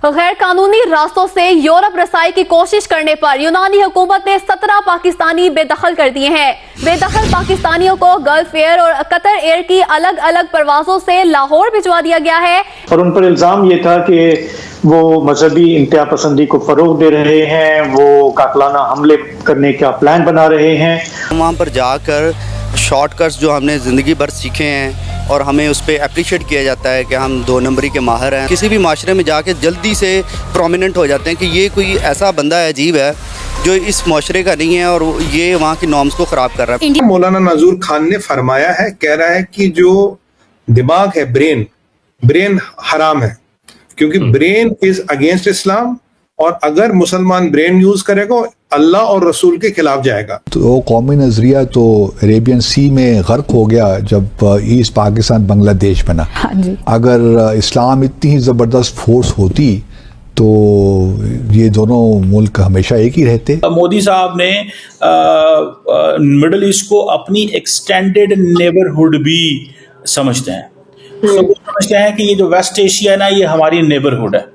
गैर कानूनी रास्तों से यूरोप रसाई की कोशिश करने पर यूनानी हुकूमत ने 17 पाकिस्तानी बेदखल कर दिए हैं। बेदखल पाकिस्तानियों को गल्फ एयर और कतर एयर की अलग अलग परवाजों से लाहौर भिजवा दिया गया है। और उन पर इल्जाम ये था कि वो मजहबी इंतहा पसंदी को फरोग दे रहे हैं, वो कातलाना हमले करने का प्लान बना रहे हैं। वहाँ पर जाकर शॉर्टकट्स जो हमने ज़िंदगी भर सीखे हैं और हमें उस पर अप्रिशिएट किया जाता है कि हम 2 नंबरी के माहिर हैं, किसी भी माशरे में जाके जल्दी से प्रोमिनेंट हो जाते हैं कि ये कोई ऐसा बंदा है अजीब है जो इस माशरे का नहीं है और ये वहाँ की नॉर्म्स को ख़राब कर रहा है। मौलाना नाज़ुर खान ने फरमाया है, कह रहा है कि जो दिमाग है, ब्रेन हराम है क्योंकि ब्रेन इज अगेंस्ट इस्लाम और अगर मुसलमान ब्रेन यूज करेगा अल्लाह और रसूल के खिलाफ जाएगा। तो कौमी नजरिया तो अरेबियन सी में गर्क हो गया जब ईस्ट पाकिस्तान बांग्लादेश बना। हाँ जी। अगर इस्लाम इतनी ही ज़बरदस्त फोर्स होती तो ये दोनों मुल्क हमेशा एक ही रहते। मोदी साहब ने मिडल ईस्ट को अपनी एक्सटेंडेड नेबरहुड भी समझते हैं। तो वो समझते हैं कि ये जो वेस्ट एशिया है ना, ये हमारी नेबरहुड है।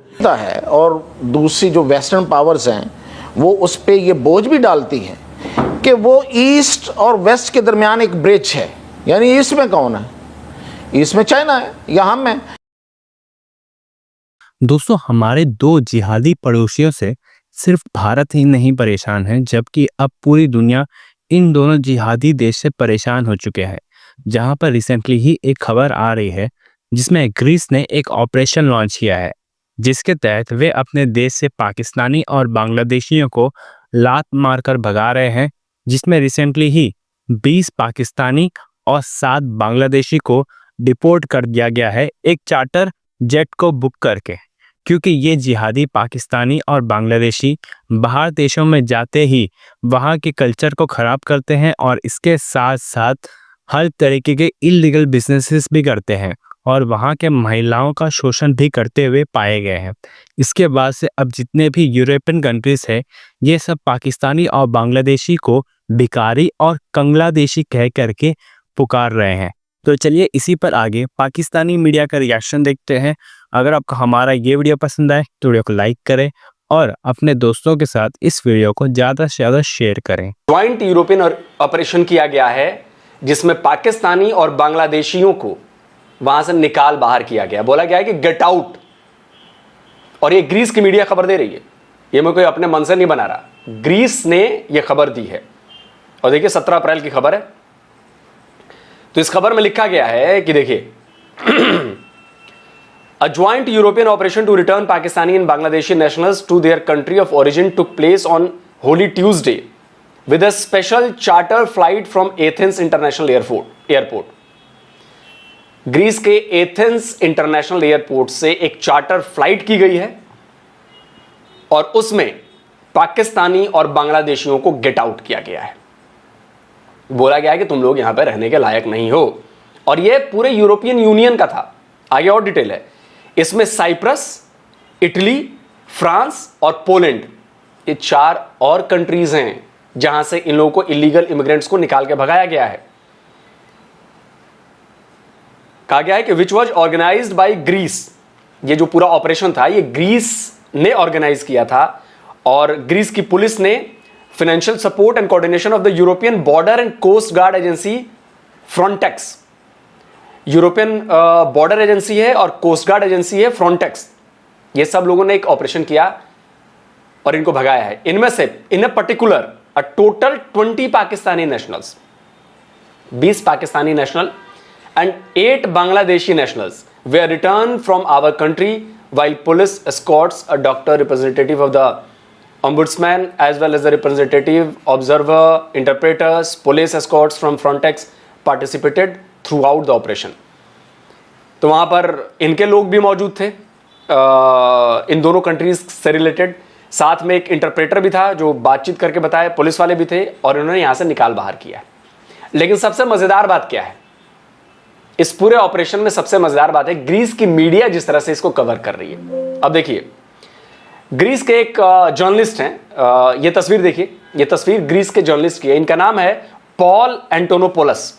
और दूसरी जो वेस्टर्न पावर्स हैं वो उस पे ये बोझ भी डालती हैं कि वो ईस्ट और वेस्ट के दरमियान एक ब्रिज है। यानी ईस्ट में कौन है? ईस्ट में चाइना है या हम हैं। दोस्तों, हमारे 2 जिहादी पड़ोसियों से सिर्फ भारत ही नहीं परेशान है, जबकि अब पूरी दुनिया इन दोनों जिहादी देश से परेशान हो चुके हैं। जहां पर रिसेंटली ही एक खबर आ रही है जिसमें ग्रीस ने एक ऑपरेशन लॉन्च किया है जिसके तहत वे अपने देश से पाकिस्तानी और बांग्लादेशियों को लात मारकर भगा रहे हैं, जिसमें रिसेंटली ही 20 पाकिस्तानी और 7 बांग्लादेशी को डिपोर्ट कर दिया गया है एक चार्टर जेट को बुक करके, क्योंकि ये जिहादी पाकिस्तानी और बांग्लादेशी बाहर देशों में जाते ही वहाँ के कल्चर को ख़राब करते हैं और इसके साथ साथ हर तरीके के इलीगल बिजनेसेस भी करते हैं और वहाँ के महिलाओं का शोषण भी करते हुए पाए गए हैं। इसके बाद से अब जितने भी यूरोपियन कंट्रीज़ हैं ये सब पाकिस्तानी और बांग्लादेशी को भिखारी और कंगलादेशी कह करके पुकार रहे हैं। तो चलिए इसी पर आगे पाकिस्तानी मीडिया का रिएक्शन देखते हैं। अगर आपको हमारा ये वीडियो पसंद आए तो वीडियो को लाइक करें और अपने दोस्तों के साथ इस वीडियो को ज़्यादा से ज़्यादा शेयर करें। ज्वाइंट यूरोपियन ऑपरेशन किया गया है जिसमें पाकिस्तानी और बांग्लादेशियों को वहां से निकाल बाहर किया गया। बोला गया है कि गेट आउट। और ये ग्रीस की मीडिया खबर दे रही है, ये मैं कोई अपने मन से नहीं बना रहा। ग्रीस ने यह खबर दी है और देखिए 17 अप्रैल की खबर है। तो इस खबर में लिखा गया है कि देखिए a joint European operation to return Pakistani and Bangladeshi nationals to their country of origin took place on Holy Tuesday with a special charter flight from Athens international airport. Greece के एथेंस इंटरनेशनल एयरपोर्ट से एक charter flight की गई है और उसमें पाकिस्तानी और बांग्लादेशियों को गेट आउट किया गया है। बोला गया है कि तुम लोग यहां पर रहने के लायक नहीं हो। और यह पूरे यूरोपियन यूनियन का था। आगे और डिटेल है। इसमें साइप्रस, इटली, फ्रांस और पोलैंड, ये 4 और कंट्रीज हैं जहां से इन लोगों को इलीगल इमिग्रेंट्स को निकाल के भगाया गया है। कहा गया है कि which was organised by Greece. ये जो पूरा ऑपरेशन था ये ग्रीस ने ऑर्गेनाइज किया था और ग्रीस की पुलिस ने financial support and coordination of the European border and coast guard agency Frontex. European border agency है और कोस्ट गार्ड एजेंसी है फ्रंटेक्स। ये सब लोगों ने एक ऑपरेशन किया और इनको भगाया है। इनमें से इन particular a total 20 Pakistani nationals, 20 Pakistani national and 8 Bangladeshi nationals were returned from our country while police escorts, a doctor, representative of the ombudsman as well as the representative, observer, interpreters, police escorts from Frontex participated throughout the operation. तो वहाँ पर इनके लोग भी मौजूद थे इन दोनों countries से रिलेटेड। साथ में एक इंटरप्रेटर भी था जो बातचीत करके बताया, पुलिस वाले भी थे और इन्होंने यहाँ से निकाल बाहर किया। लेकिन सबसे मज़ेदार बात क्या है इस पूरे ऑपरेशन में? सबसे मजेदार बात है ग्रीस की मीडिया जिस तरह से इसको कवर कर रही है। अब देखिए, ग्रीस के एक जर्नलिस्ट हैं, ये तस्वीर देखिए, ये तस्वीर ग्रीस के जर्नलिस्ट की है। इनका नाम है पॉल एंटोनोपोलस।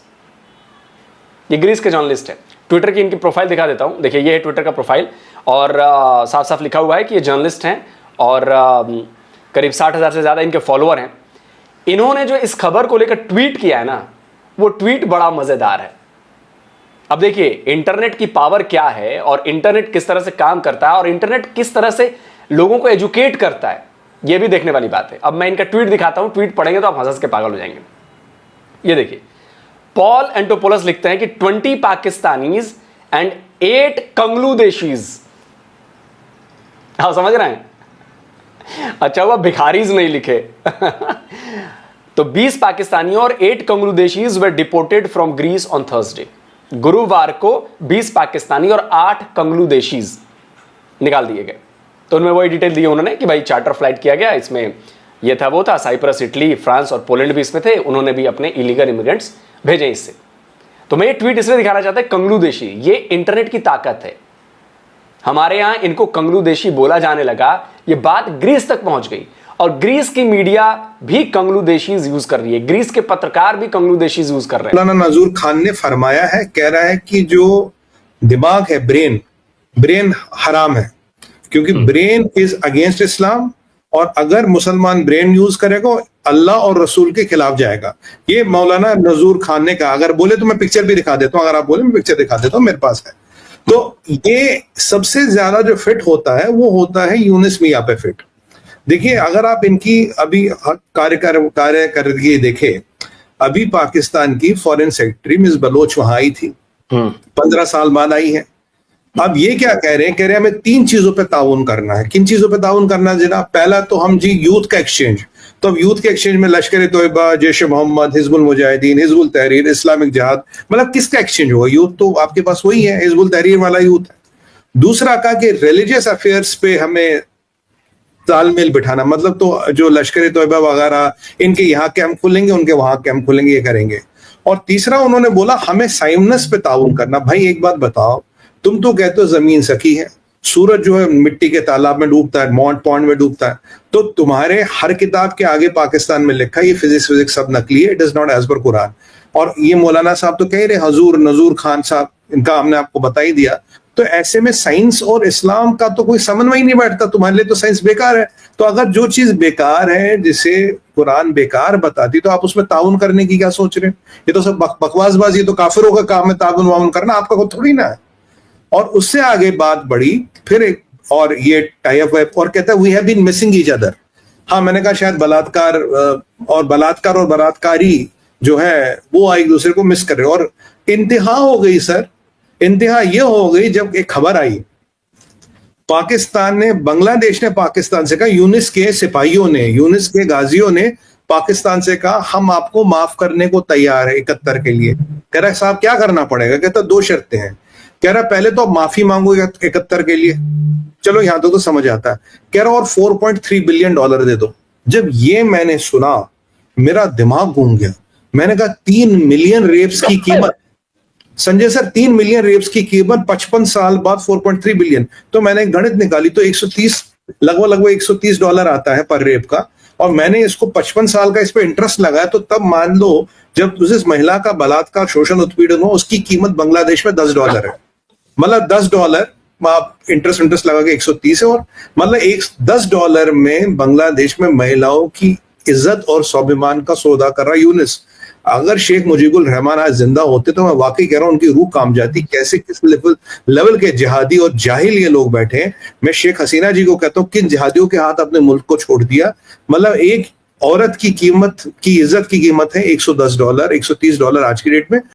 ये ग्रीस के जर्नलिस्ट है। ट्विटर की इनकी प्रोफाइल दिखा देता हूं, देखिए ये है ट्विटर का प्रोफाइल और साफ साफ लिखा हुआ है कि ये जर्नलिस्ट हैं और करीब 60,000 से ज़्यादा इनके फॉलोअर हैं। इन्होंने जो इस खबर को लेकर ट्वीट किया है ना, वो ट्वीट बड़ा मज़ेदार है। अब देखिए इंटरनेट की पावर क्या है और इंटरनेट किस तरह से काम करता है और इंटरनेट किस तरह से लोगों को एजुकेट करता है, ये भी देखने वाली बात है। अब मैं इनका ट्वीट दिखाता हूं, ट्वीट पढ़ेंगे तो आप हंस के पागल हो जाएंगे। ये देखिए, पॉल एंटोपोलस लिखते हैं कि 20 पाकिस्तानीज एंड 8 कंगलूदेशीज। आप समझ रहे हैं? अच्छा हुआ भिखारीज नहीं लिखे। तो 20 पाकिस्तानियों और 8 कंगलूदेशीज were deported from Greece on Thursday. गुरुवार को 20 पाकिस्तानी और 8 कंगलूदेशीज निकाल दिए गए। तो उनमें वही डिटेल दी उन्होंने कि भाई चार्टर फ्लाइट किया गया, इसमें ये था वो था, साइप्रस, इटली, फ्रांस और पोलैंड भी इसमें थे। उन्होंने भी अपने इलीगल इमिग्रेंट्स भेजे इससे। तो मैं ये ट्वीट इसलिए दिखाना चाहता है, कंगलूदेशी, ये इंटरनेट की ताकत है। हमारे यहां इनको कंगलूदेशी बोला जाने लगा, ये बात ग्रीस तक पहुंच गई और ग्रीस की मीडिया भी कंगलूदेशीज यूज कर रही है, ग्रीस के पत्रकार भी कंगलूदेशीज यूज कर रहे हैं। मौलाना नजूर खान ने फरमाया है, कह रहा है कि जो दिमाग है, ब्रेन हराम है, क्योंकि ब्रेन इज अगेंस्ट इस्लाम और अगर मुसलमान ब्रेन यूज करेगा अल्लाह और रसूल के खिलाफ जाएगा। ये मौलाना नजूर खान ने कहा। अगर बोले तो मैं पिक्चर भी दिखा देता हूं, अगर आप बोले मैं पिक्चर दिखा देता हूं, मेरे पास है। तो ये सबसे ज्यादा जो फिट होता है वो होता है यूनिस मियां पे फिट। देखिए, अगर आप इनकी अभी कार्य करके देखे, अभी पाकिस्तान की फॉरेन सेक्रेटरी मिस बलोच वहां आई थी, 15 साल बाद आई है। अब ये क्या कह रहे हैं? कह रहे हैं हमें 3 चीजों पे ताउन करना है। किन चीजों पे ताउन करना है जनाब? पहला तो हम जी यूथ का एक्सचेंज। तो अब यूथ के एक्सचेंज में लश्कर तोयबा, जैश मोहम्मद, हिजबुल मुजाहिदीन, हिजबुल तहरीर, इस्लामिक जिहाद, मतलब किसका एक्सचेंज होगा? यूथ तो आपके पास वही है, हिजबुल तहरीर वाला यूथ है। दूसरा कहा कि रिलीजियस अफेयर्स पे हमें तालमेल बिठाना, मतलब तो जो लश्कर तोयबा वगैरह इनके यहाँ कैंप खुलेंगे, उनके वहां कैंप खुलेंगे, ये करेंगे। और तीसरा उन्होंने बोला हमें साइमनस पे ताउन करना। भाई एक बात बताओ, तुम तो कहते हो जमीन सकी है, सूरज जो है मिट्टी के तालाब में डूबता है, पॉन्ड में डूबता है, तो तुम्हारे हर किताब के आगे पाकिस्तान में लिखा है ये फिजिक्स सब नकली है, it is not as per Quran. और ये मौलाना साहब तो कह रहे, हजूर नजूर खान साहब, इनका हमने आपको बता ही दिया। तो ऐसे में साइंस और इस्लाम का तो कोई समन्वय नहीं बैठता। तुम्हारे लिए तो साइंस बेकार है। तो अगर जो चीज बेकार है, जिसे कुरान बेकार बताती, तो आप उसमें ताउन करने की क्या सोच रहे हैं? ये तो सब बकवासबाजी, तो काफिरों का काम है ताउन वाउन करना, आपका खुद थोड़ी ना है। और उससे आगे बात बढ़ी फिर एक और ये टाई अप है और कहता है we have been missing each other. हाँ, मैंने कहा शायद बलात्कार और बलात्कारी जो है वो एक दूसरे को मिस कर रहे। और इंतहा हो गई सर, इंतहा ये हो गई जब एक खबर आई, बांग्लादेश ने पाकिस्तान से कहा, यूनिस के सिपाहियों ने, यूनिस के गाजियों ने पाकिस्तान से कहा हम आपको माफ करने को तैयार है 71 के लिए। कह रहा है साहब क्या करना पड़ेगा? कहता 2 शर्तें हैं। कह रहा पहले तो माफी मांगो 71 के लिए, चलो यहां तो समझ आता है। कह रहा और $4.3 बिलियन दे दो। जब ये मैंने सुना मेरा दिमाग घूम गया। मैंने कहा 3 मिलियन रेप्स की कीमत, संजय सर 3 मिलियन रेप्स की कीमत 55 साल बाद 4.3 बिलियन। तो मैंने गणित निकाली तो 130 लगभग $130 आता है पर रेप का। और मैंने इसको 55 साल का इस पे इंटरेस्ट लगाया, तो तब मान लो जब उस महिला का बलात्कार, शोषण, उत्पीड़न हो, उसकी कीमत बांग्लादेश में $10 है। मतलब $10 आप इंटरेस्ट लगा के 130 है। और मतलब $10 में बांग्लादेश में महिलाओं की इज्जत और स्वाभिमान का सौदा कर रहा यूनिस। अगर शेख मुजीबुर रहमान आज जिंदा होते तो मैं वाकई कह रहा हूं उनकी रूह काम जाती। कैसे किस लेवल के जिहादी और जाहिल ये लोग बैठे हैं। मैं शेख हसीना जी को कहता हूं किन जिहादियों के हाथ अपने मुल्क को छोड़ दिया। मतलब एक औरत की कीमत की, इज्जत की कीमत है $110, $130 आज की डेट में।